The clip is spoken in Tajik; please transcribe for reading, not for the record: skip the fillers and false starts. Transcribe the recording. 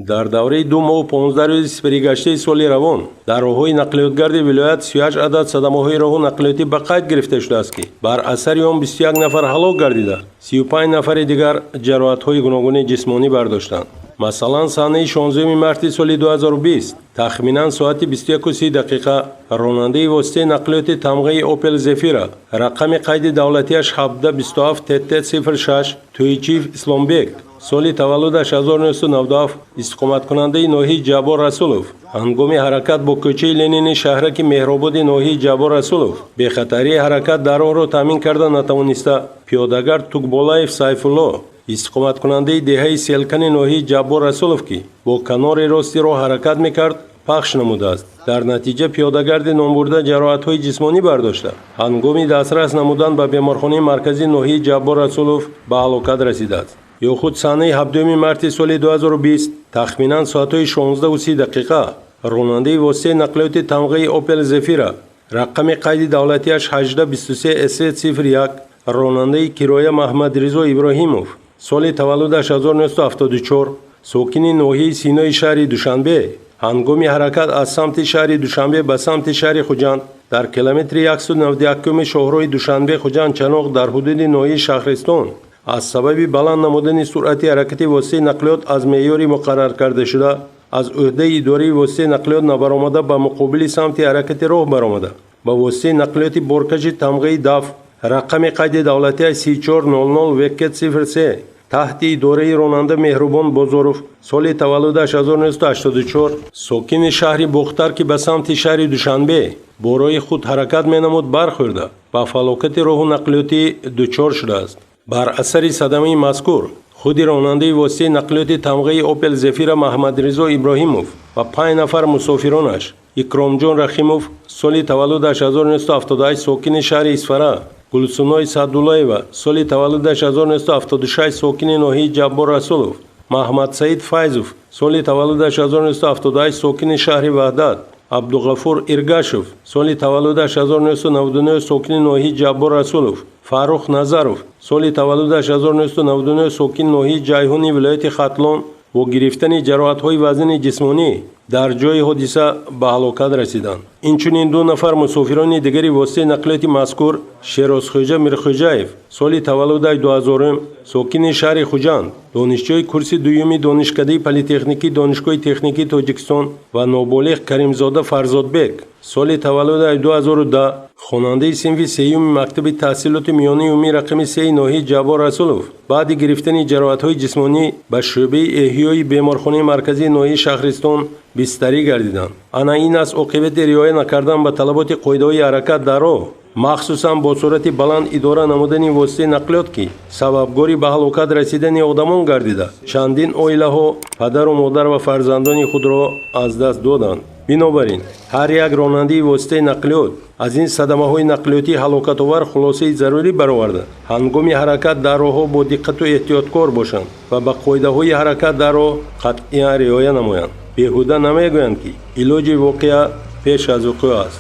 дар давраи 2 моҳу 15 рӯзи сипаригаштаи соли равон дар роҳҳои нақлиётгарди вилоят 38 адад садамаҳои роҳу нақлиётӣ ба қайд гирифта шудааст ки бар асари он 21 нафар ҳалок гардида 35 нафари дигар ҷароҳатҳои гуногуни ҷисмонӣ бардоштанд. Масалан, санаи 16 марти соли 2020 тахминан соати 21:30 ронандаи воситаи нақлиёти тамғаи Opel Zafira рақами қайди давлатиаш 1727 ТТ06 Туйчиев Исломбек соли таваллудаш 1997 истиқоматкунандаи ноҳияи Ҷаббор Расулов ҳангоми ҳаракат бо кӯчаи Ленини шаҳраки Меҳрободи ноҳияи Ҷаббор Расулов бехатарии ҳаракат дар онро таъмин карда натавониста пиёдагард Тугболаев Сайфулло истиқоматкунандаи деҳаи Селкани ноҳияи Ҷаббор Расулов ки бо канори рости роҳ ҳаракат мекард пахш намудааст. дар натиҷа пиёдагарди номбурда ҷароҳатҳои ҷисмонӣ бардошта ҳангоми дастрас намудан ба беморхонаи марказии ноҳияи Ҷаббор Расулов ба ҳалокат расидааст. ё худ санаи 7 марти соли 2020 тахминан соатҳои 16:30 ронандаи воситаи нақлиёти тамғаи Opel Zafira рақами қайди давлатиаш 1823 СС01 ронандаи кироя Маҳмадризо Иброҳимов соли таваллудаш 1974 сокини ноҳияи Синои шаҳри Душанбе ҳангоми ҳаракат аз самти шаҳри Душанбе ба самти шаҳри Хуҷанд дар километри 191 шоҳроҳи Душанбе-Хуҷанд-Чаноқ дар ҳудуди ноҳияи Шаҳристон аз сабаби баланд намудани суръати ҳаракати воситаи нақлиёт аз меъёри муқаррар кардашуда аз ӯҳдаи идораи воситаи нақлиёт набаромада ба муқобили самти ҳаракати роҳ баромада ба воситаи нақлиёти боркаши тамғаи даф рақами қайди давлатиаш 3400 ВК03 таҳти идораи ронанда Меҳрубон Бозоров соли таваллудаш 1984 сокини шаҳри Бохтар ки ба самти шаҳри Душанбе бо роҳи худ ҳаракат менамуд бархӯрда ба фалокати роҳу нақлиётӣ дучор шудааст. бар асари садамаи мазкур худи ронандаи воситаи нақлиёти тамғаи Opel Zafira Маҳмадризо Иброҳимов ва 5 нафар мусофиронаш Икромҷон Рахимов соли таваллудаш 1978 сокини шаҳри Исфара Гулсуной Садуллаева соли таваллудаш 1976 сокини ноҳияи Ҷаббор Расулов Маҳмадсаид Файзов соли таваллудаш 1978 сокини шаҳри Ваҳдат Абдуғафур Иргашев соли таваллудаш 1999 сокини ноҳияи Ҷаббор Расулов Фаррух Назаров соли таваллудаш 1999 сокини ноҳияи Ҷайҳуни вилояти Хатлон бо гирифтани ҷароҳатҳои вазнини ҷисмонӣ дар ҷои ҳодиса ба ҳалокат расиданд. Инчунин 2 нафар мусофирони дигари воситаи нақлиёти мазкур Шерозхоҷа Мирхоҷаев соли таваллудаш 2000 сокини шаҳри Хуҷанд донишҷӯи курси дуюми донишкадаи политехникии Донишгоҳи техникии Тоҷикистон ва ноболиғ Каримзода Фарзодбек соли таваллудаш 2010 хонандаи синфи сеюми мактаби таҳсилоти миёнаи умумии рақами 3 ноҳияи Ҷаббор Расулов баъди гирифтани ҷароҳатҳои ҷисмонӣ ба шӯъбаи эҳёи беморхонаи марказии ноҳияи Шаҳристон бистарӣ гардиданд. ана ин аст оқибати риоя накардан ба талаботи қоидаҳои ҳаракат дар роҳ махсусан бо суръати баланд идора намудани воситаи нақлиёт ки сабабгори ба ҳалокат расидани одамон гардида чандин оилаҳо падару модар ва фарзандони худро аз даст доданд. бинобар ин ҳар як ронандаи воситаи нақлиёт аз ин садамаҳои нақлиётии ҳалокатовар хулосаи зарурӣ бароварда ҳангоми ҳаракат дар роҳҳо бо диққату эҳтиёткор бошанд ва ба қоидаҳои ҳаракат дар роҳ қатъиан риоя намоянд. беҳуда намегӯянд ки илоҷи воқеа пеш аз вуқӯъ аст.